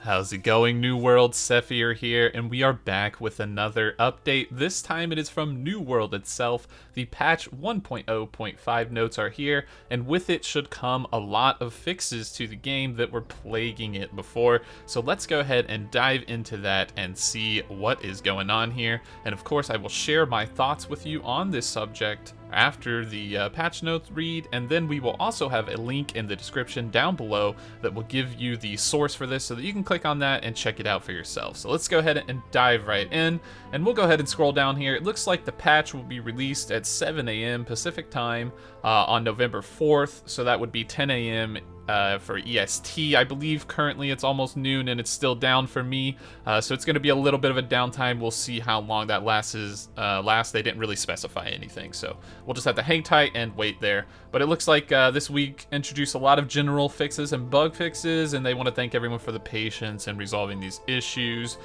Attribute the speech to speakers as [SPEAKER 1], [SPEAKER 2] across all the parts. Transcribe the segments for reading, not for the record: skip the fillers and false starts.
[SPEAKER 1] How's it going, New World? Sethphir here, and we are back with another update. This time it is from New World itself. The patch 1.0.5 notes are here, and with it should come a lot of fixes to the game that were plaguing it before. So let's go ahead and dive into that and see what is going on here. And of course, I will share my thoughts with you on this subject after the patch notes read, and then we will also have a link in the description down below that will give you the source for this so that you can click on that and check it out for yourself. So let's go ahead and dive right in, and we'll go ahead and scroll down here. It looks like the patch will be released at 7 a.m. Pacific time on November 4th, so that would be 10 a.m. For EST. I believe currently it's almost noon and it's still down for me, so it's going to be a little bit of a downtime. We'll see how long that lasts. They didn't really specify anything, so we'll just have to hang tight and wait there. But it looks like this week introduced a lot of general fixes and bug fixes, and they want to thank everyone for the patience in resolving these issues.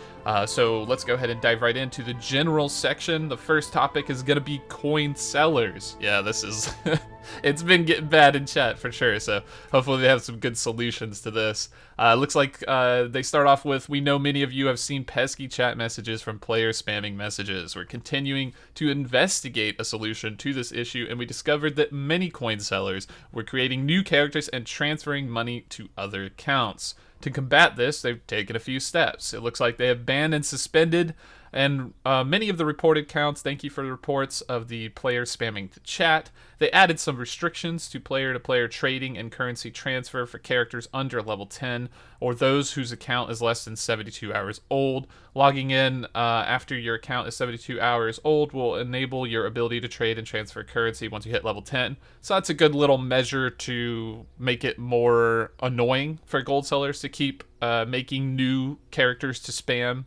[SPEAKER 1] So let's go ahead and dive right into the general section. The first topic is going to be coin sellers. Yeah, this is... It's been getting bad in chat for sure, so hopefully they have some good solutions to this. Looks like they start off with, we know many of you have seen pesky chat messages from players spamming messages. We're continuing to investigate a solution to this issue, and we discovered that many coin sellers were creating new characters and transferring money to other accounts. To combat this, they've taken a few steps. It looks like they have banned and suspended and many of the reported counts. Thank you for the reports of the players spamming the chat. They added some restrictions to player-to-player trading and currency transfer for characters under level 10 or those whose account is less than 72 hours old. Logging in after your account is 72 hours old will enable your ability to trade and transfer currency once you hit level 10. So that's a good little measure to make it more annoying for gold sellers to keep making new characters to spam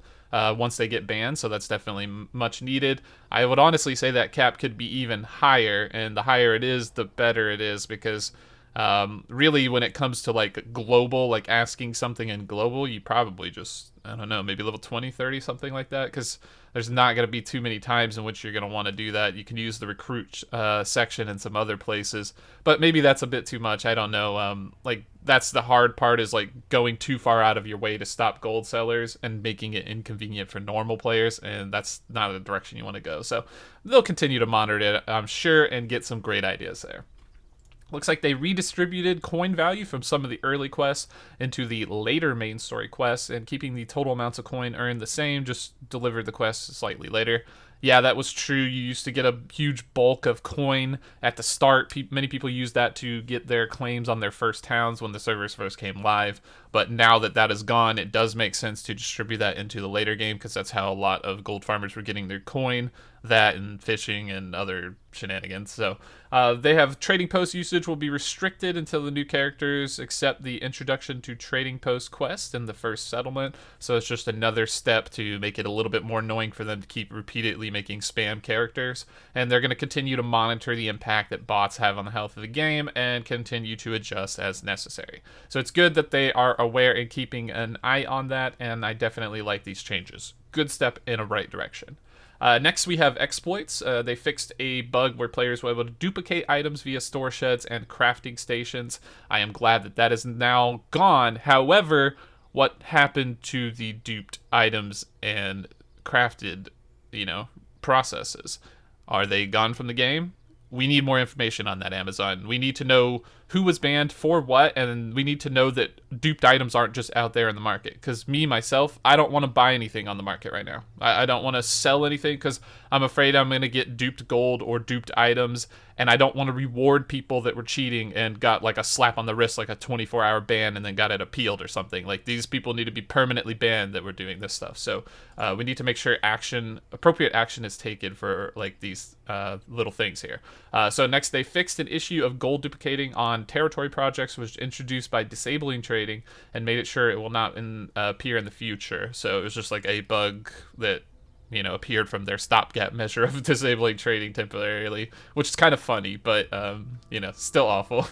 [SPEAKER 1] once they get banned, so that's definitely much needed. I would honestly say that cap could be even higher, and the higher it is, the better it is, because really when it comes to like global, like asking something in global, you probably just, I don't know, maybe level 20, 30, something like that, because there's not going to be too many times in which you're going to want to do that. You can use the recruit section in some other places, but maybe that's a bit too much. I don't know. Like, that's the hard part, is like going too far out of your way to stop gold sellers and making it inconvenient for normal players, and that's not the direction you want to go. So they'll continue to monitor it, I'm sure, and get some great ideas there. Looks like they redistributed coin value from some of the early quests into the later main story quests, and keeping the total amounts of coin earned the same, just delivered the quests slightly later. Yeah, that was true. You used to get a huge bulk of coin at the start. Many people used that to get their claims on their first towns when the servers first came live. But now that that is gone, it does make sense to distribute that into the later game, because that's how a lot of gold farmers were getting their coin, that and fishing and other shenanigans. So they have trading post usage will be restricted until the new characters accept the introduction to trading post quest in the first settlement. So it's just another step to make it a little bit more annoying for them to keep repeatedly making spam characters. And they're going to continue to monitor the impact that bots have on the health of the game and continue to adjust as necessary. So it's good that they are aware and keeping an eye on that, and I definitely like these changes. Good step in a right direction. Next, we have exploits. They fixed a bug where players were able to duplicate items via store sheds and crafting stations. I am glad that that is now gone. However, what happened to the duped items and crafted, processes? Are they gone from the game? We need more information on that, Amazon. We need to know who was banned for what, and we need to know that duped items aren't just out there in the market. Because myself, I don't want to buy anything on the market right now. I don't want to sell anything because I'm afraid I'm going to get duped gold or duped items, and I don't want to reward people that were cheating and got like a slap on the wrist, like a 24-hour ban, and then got it appealed or something. Like, these people need to be permanently banned that were doing this stuff. So we need to make sure appropriate action is taken for like these little things here. So next, they fixed an issue of gold duplicating on territory projects, which was introduced by disabling trading, and made it sure it will not appear in the future. So it was just like a bug that appeared from their stopgap measure of disabling trading temporarily, which is kind of funny, but, still awful.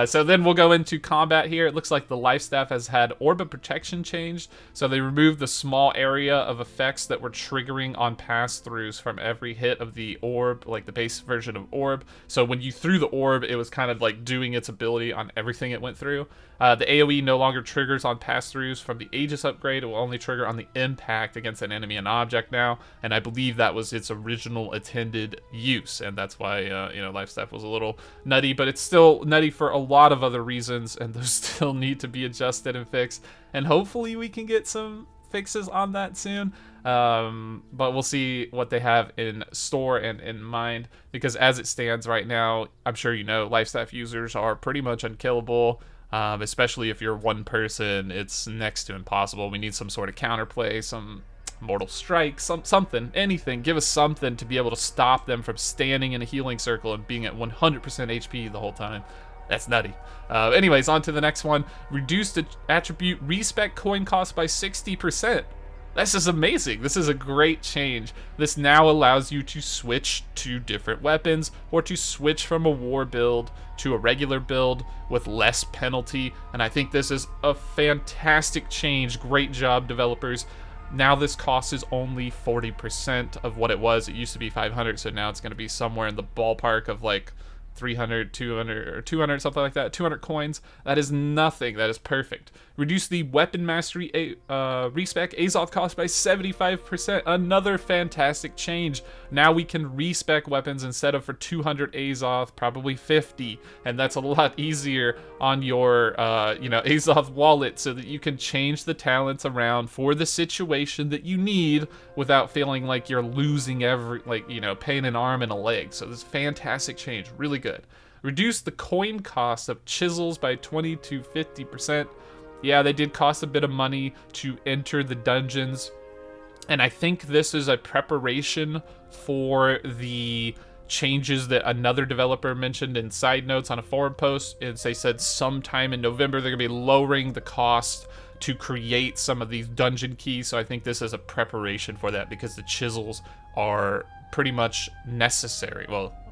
[SPEAKER 1] So then we'll go into combat here. It looks like the life staff has had Orb of Protection changed, so they removed the small area of effects that were triggering on pass-throughs from every hit of the orb, like the base version of Orb. So when you threw the orb, it was kind of like doing its ability on everything it went through. The AoE no longer triggers on pass-throughs from the Aegis upgrade. It will only trigger on the impact against an enemy and object now, and I believe that was its original intended use, and that's why, life staff was a little nutty, but it's still nutty for a lot of other reasons, and those still need to be adjusted and fixed, and hopefully we can get some fixes on that soon. But we'll see what they have in store and in mind, because as it stands right now, I'm sure life staff users are pretty much unkillable. Especially if you're one person, it's next to impossible. We need some sort of counterplay, some mortal strike, something, anything. Give us something to be able to stop them from standing in a healing circle and being at 100% HP the whole time. That's nutty. Anyways, on to the next one. Reduced the attribute Respec coin cost by 60%. This is amazing. This is a great change. This now allows you to switch to different weapons or to switch from a war build to a regular build with less penalty. And I think this is a fantastic change. Great job, developers. Now this cost is only 40% of what it was. It used to be 500, so now it's going to be somewhere in the ballpark of like 300, 200, or 200, something like that. 200 coins. That is nothing. That is perfect. Reduce the weapon mastery respec Azoth cost by 75%. Another fantastic change. Now we can respec weapons instead of for 200 Azoth, probably 50, and that's a lot easier on your Azoth wallet, so that you can change the talents around for the situation that you need without feeling like you're losing paying an arm and a leg. So this is a fantastic change. Really good. Reduce the coin cost of chisels by 20 to 50%. Yeah, they did cost a bit of money to enter the dungeons, and I think this is a preparation for the changes that another developer mentioned in side notes on a forum post. They said sometime in November they're going to be lowering the cost to create some of these dungeon keys, so I think this is a preparation for that, because the chisels are pretty much necessary,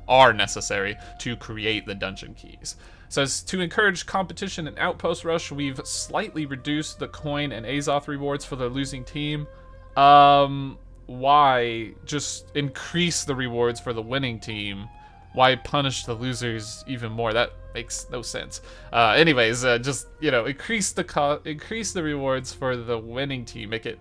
[SPEAKER 1] are necessary to create the dungeon keys. So as to encourage competition in Outpost Rush, we've slightly reduced the coin and Azoth rewards for the losing team. Why just increase the rewards for the winning team? Why punish the losers even more? That makes no sense. Anyways, just increase the rewards for the winning team. Make it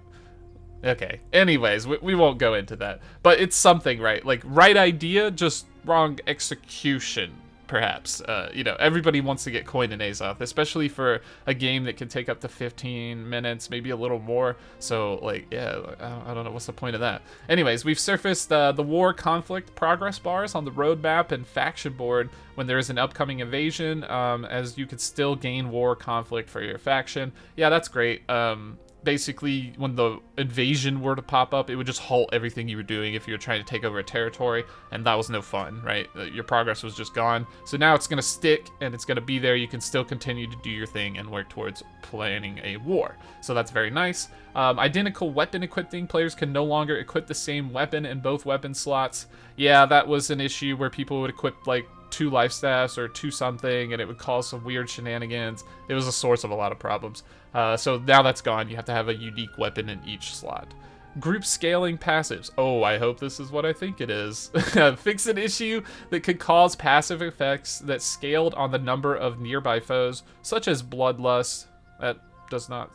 [SPEAKER 1] okay. Anyways, we won't go into that. But it's something, right? Like, right idea, just wrong execution. Perhaps. Everybody wants to get coin and Azoth, especially for a game that can take up to 15 minutes, maybe a little more. So, I don't know, what's the point of that? Anyways, we've surfaced the war conflict progress bars on the roadmap and faction board when there is an upcoming invasion, as you could still gain war conflict for your faction. Yeah, that's great. Basically, when the invasion were to pop up, it would just halt everything you were doing if you were trying to take over a territory, and that was no fun, right? Your progress was just gone. So now it's going to stick, and it's going to be there. You can still continue to do your thing and work towards planning a war. So that's very nice. Identical weapon equipping. Players can no longer equip the same weapon in both weapon slots. Yeah, that was an issue where people would equip, 2 life staffs or 2 something, and it would cause some weird shenanigans. It was a source of a lot of problems. So now that's gone. You have to have a unique weapon in each slot. Group scaling passives. Oh, I hope this is what I think it is. Fix an issue that could cause passive effects that scaled on the number of nearby foes, such as bloodlust. That does not...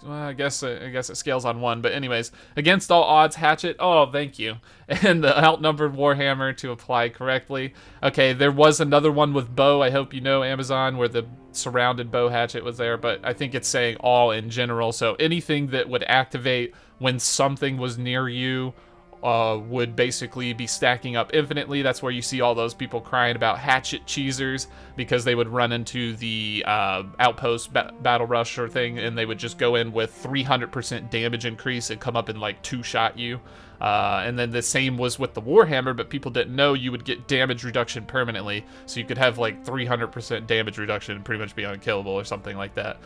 [SPEAKER 1] I guess it scales on 1, but anyways, against all odds, hatchet. Oh, thank you. And the outnumbered warhammer to apply correctly. Okay, there was another one with bow. I hope you know, Amazon, where the surrounded bow hatchet was there, but I think it's saying all in general. So anything that would activate when something was near you would basically be stacking up infinitely. That's where you see all those people crying about hatchet cheesers, because they would run into the outpost battle rusher thing, and they would just go in with 300% damage increase and come up and 2-shot you. And then the same was with the warhammer, but people didn't know you would get damage reduction permanently, so you could have like 300% damage reduction and pretty much be unkillable or something like that.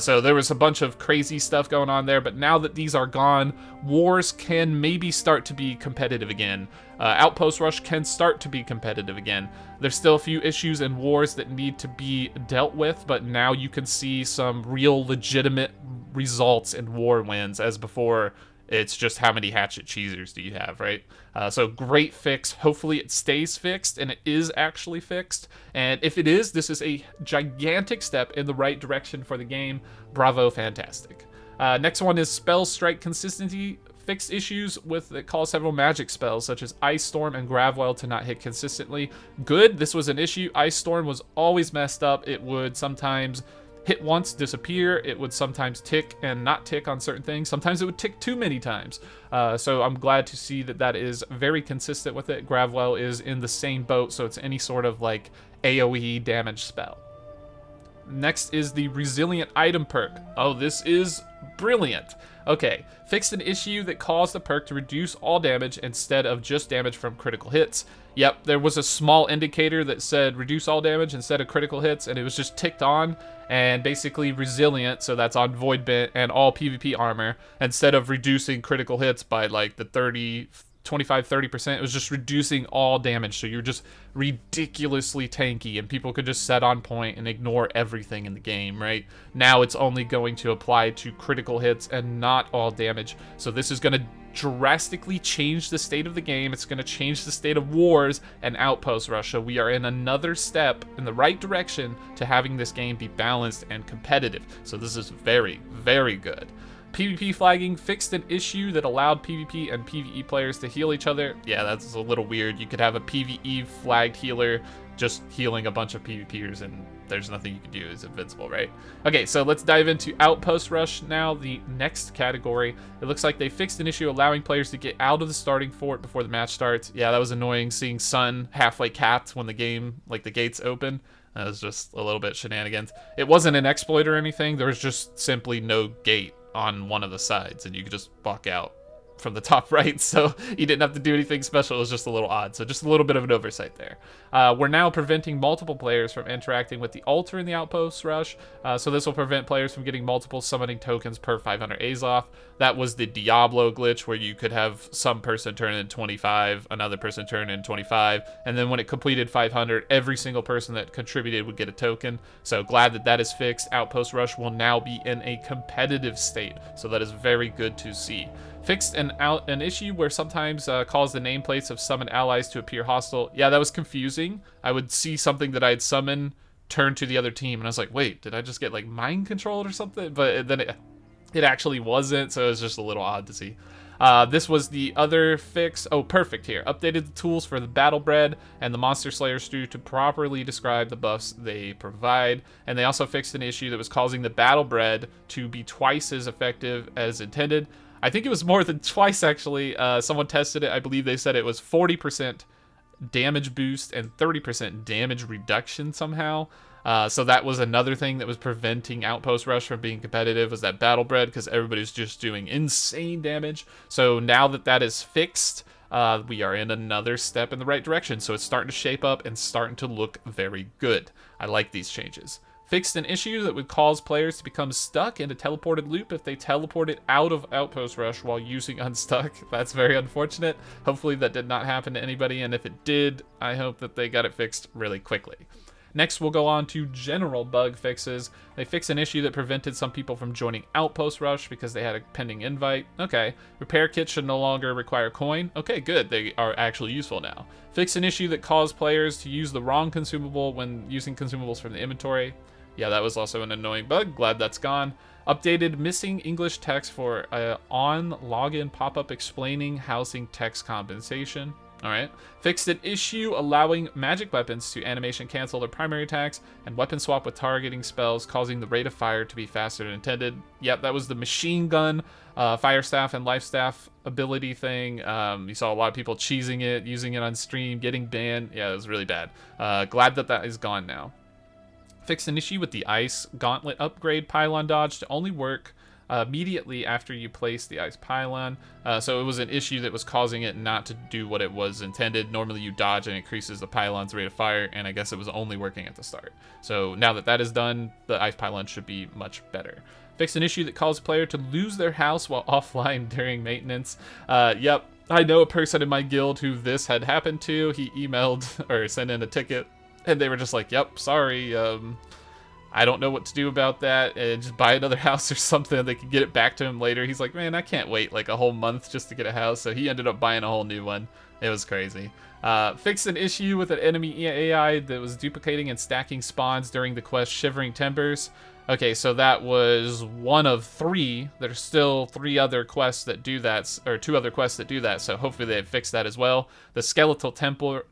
[SPEAKER 1] So there was a bunch of crazy stuff going on there, but now that these are gone, wars can maybe start to be competitive again. Outpost Rush can start to be competitive again. There's still a few issues in wars that need to be dealt with, but now you can see some real legitimate results in war wins, as before it's just how many hatchet cheesers do you have, right? So great fix. Hopefully it stays fixed, and it is actually fixed. And if it is, this is a gigantic step in the right direction for the game. Bravo, fantastic. Next one is spell strike consistency. Fixed issues with that cause several magic spells such as Ice Storm and Gravwell to not hit consistently. Good, this was an issue. Ice Storm was always messed up. It would sometimes hit once, disappear. It would sometimes tick and not tick on certain things. Sometimes it would tick too many times. So I'm glad to see that that is very consistent with it. Gravwell is in the same boat, so it's any sort of like AOE damage spell. Next is the Resilient Item perk. Oh, this is brilliant. Okay, fixed an issue that caused the perk to reduce all damage instead of just damage from critical hits. Yep, there was a small indicator that said reduce all damage instead of critical hits, and it was just ticked on, and basically resilient, so that's on Void Bent and all PvP armor, instead of reducing critical hits by like the 25-30%, it was just reducing all damage, so you're just ridiculously tanky and people could just set on point and ignore everything in the game, right? Now it's only going to apply to critical hits and not all damage, so this is going to drastically change the state of the game. It's going to change the state of wars and Outpost Rush, so we are in another step in the right direction to having this game be balanced and competitive, so this is very, very good. PvP flagging fixed an issue that allowed PvP and PvE players to heal each other. Yeah, that's a little weird. You could have a PvE flagged healer just healing a bunch of PvPers and there's nothing you can do. It's invincible, right? Okay, so let's dive into Outpost Rush now, the next category. It looks like they fixed an issue allowing players to get out of the starting fort before the match starts. Yeah, that was annoying, seeing Sun halfway capped when the game, like the gates open. That was just a little bit shenanigans. It wasn't an exploit or anything. There was just simply no gate on one of the sides and you could just walk out from the top right, so you didn't have to do anything special. It was just a little odd, so just a little bit of an oversight there. We're now preventing multiple players from interacting with the altar in the Outpost Rush, so this will prevent players from getting multiple summoning tokens per 500 Azoth. That was the Diablo glitch where you could have some person turn in 25, another person turn in 25, and then when it completed 500, every single person that contributed would get a token. So glad that that is fixed. Outpost Rush will now be in a competitive state, so that is very good to see. Fixed an issue where sometimes caused the nameplates of summoned allies to appear hostile. Yeah, that was confusing. I would see something that I had summoned turn to the other team, and I was like, wait, did I just get like mind controlled or something? But then it actually wasn't, so it was just a little odd to see. This was the other fix. Oh, perfect here. Updated the tools for the Battle Bread and the Monster Slayer Stew to properly describe the buffs they provide. And they also fixed an issue that was causing the Battle Bread to be twice as effective as intended. I think it was more than twice, actually. Someone tested it. I believe they said it was 40% damage boost and 30% damage reduction somehow. So that was another thing that was preventing Outpost Rush from being competitive, was that Battle Bread, because everybody's just doing insane damage. So now that that is fixed, we are in another step in the right direction. So it's starting to shape up and starting to look very good. I like these changes. Fixed an issue that would cause players to become stuck in a teleported loop if they teleported out of Outpost Rush while using Unstuck. That's very unfortunate. Hopefully that did not happen to anybody, and if it did, I hope that they got it fixed really quickly. Next, we'll go on to general bug fixes. They fixed an issue that prevented some people from joining Outpost Rush because they had a pending invite. Okay. Repair kits should no longer require coin. Okay, good. They are actually useful now. Fixed an issue that caused players to use the wrong consumable when using consumables from the inventory. Yeah, that was also an annoying bug. Glad that's gone. Updated missing English text for on login pop-up explaining housing text compensation. Alright. Fixed an issue allowing magic weapons to animation cancel their primary attacks and weapon swap with targeting spells, causing the rate of fire to be faster than intended. Yep, that was the machine gun, fire staff, and life staff ability thing. You saw a lot of people cheesing it, using it on stream, getting banned. Yeah, it was really bad. Glad that that is gone now. Fixed an issue with the ice gauntlet upgrade pylon dodge to only work immediately after you place the ice pylon. So it was an issue that was causing it not to do what it was intended. Normally you dodge and increases the pylon's rate of fire, and I guess it was only working at the start. So now that that is done, the ice pylon should be much better. Fix an issue that caused a player to lose their house while offline during maintenance. Yep, I know a person in my guild who this had happened to. He emailed or sent in a ticket, and they were just like, yep, sorry, I don't know what to do about that, and just buy another house or something. They could get it back to him later. He's like, man, I can't wait like a whole month just to get a house. So he ended up buying a whole new one. It was crazy. Fixed an issue with an enemy AI that was duplicating and stacking spawns during the quest Shivering Timbers. Okay, so that was one of 3. There's still 3 other quests that do that, or 2 other quests that do that, so hopefully they fixed that as well. The Skeletal Temple,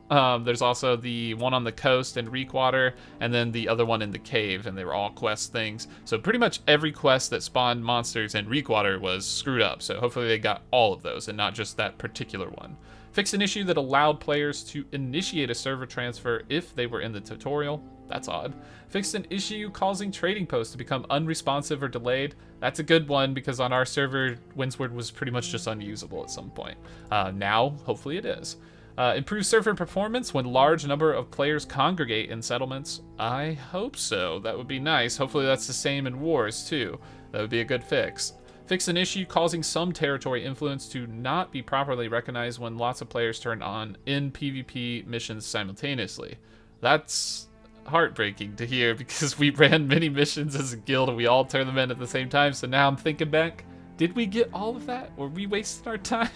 [SPEAKER 1] there's also the one on the coast in Reekwater, and then the other one in the cave, and they were all quest things. So pretty much every quest that spawned monsters in Reekwater was screwed up, so hopefully they got all of those, and not just that particular one. Fix an issue that allowed players to initiate a server transfer if they were in the tutorial. That's odd. Fixed an issue causing trading posts to become unresponsive or delayed. That's a good one because on our server, Windsward was pretty much just unusable at some point. Now, hopefully it is. Improve server performance when large number of players congregate in settlements. I hope so. That would be nice. Hopefully that's the same in wars too. That would be a good fix. Fix an issue causing some territory influence to not be properly recognized when lots of players turn on in PvP missions simultaneously. That's heartbreaking to hear because we ran many missions as a guild and we all turned them in at the same time. So now I'm thinking back, did we get all of that? Were we wasting our time?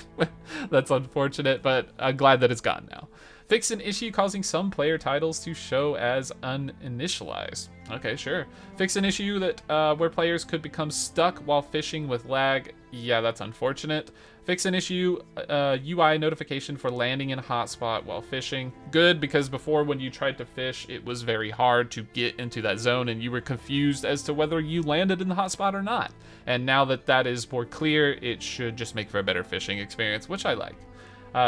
[SPEAKER 1] That's unfortunate, but I'm glad that it's gone now. Fix an issue causing some player titles to show as uninitialized. Okay, sure. Fix an issue that where players could become stuck while fishing with lag. Yeah, that's unfortunate. Fix an issue, UI notification for landing in a hotspot while fishing. Good, because before when you tried to fish, it was very hard to get into that zone and you were confused as to whether you landed in the hotspot or not. And now that that is more clear, it should just make for a better fishing experience, which I like.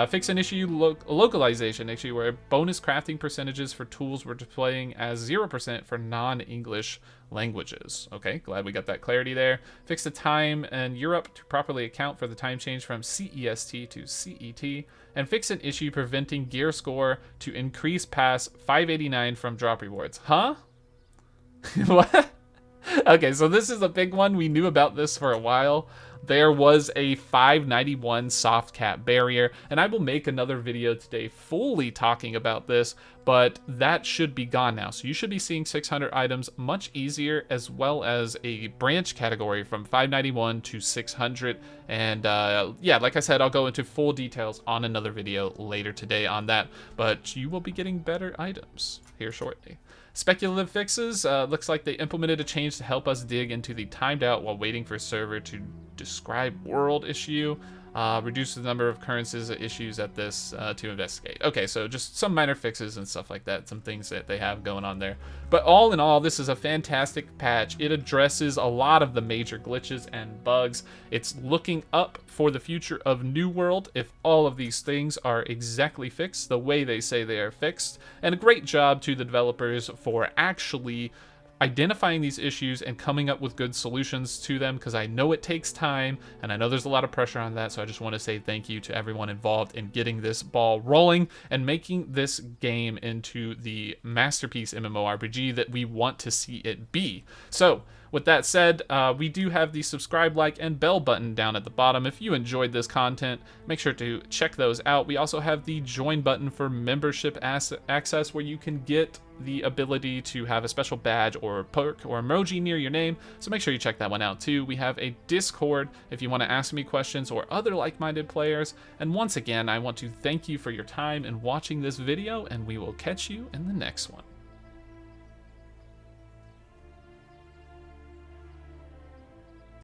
[SPEAKER 1] Fix an issue, localization issue, where bonus crafting percentages for tools were displaying as 0% for non-English languages. Okay, glad we got that clarity there. Fix the time in Europe to properly account for the time change from CEST to CET. And fix an issue preventing gear score to increase past 589 from drop rewards. Huh? What? Okay, so this is a big one. We knew about this for a while. There was a 591 soft cap barrier, and I will make another video today fully talking about this, but that should be gone now. So you should be seeing 600 items much easier, as well as a branch category from 591 to 600. And yeah, like I said, I'll go into full details on another video later today on that, but you will be getting better items here shortly. Speculative Fixes, looks like they implemented a change to help us dig into the timed out while waiting for server to describe world issue. Reduce the number of occurrences issues at this to investigate. Okay, so just some minor fixes and stuff like that, some things that they have going on there. But all in all, this is a fantastic patch. It addresses a lot of the major glitches and bugs. It's looking up for the future of New World if all of these things are exactly fixed the way they say they are fixed. And a great job to the developers for actually identifying these issues and coming up with good solutions to them, because I know it takes time and I know there's a lot of pressure on that. So I just want to say thank you to everyone involved in getting this ball rolling and making this game into the masterpiece MMORPG that we want to see it be. So with that said, we do have the subscribe, like, and bell button down at the bottom. If you enjoyed this content, make sure to check those out. We also have the join button for membership access, where you can get the ability to have a special badge or perk or emoji near your name. So make sure you check that one out too. We have a Discord if you want to ask me questions or other like-minded players. And once again, I want to thank you for your time in watching this video, and we will catch you in the next one.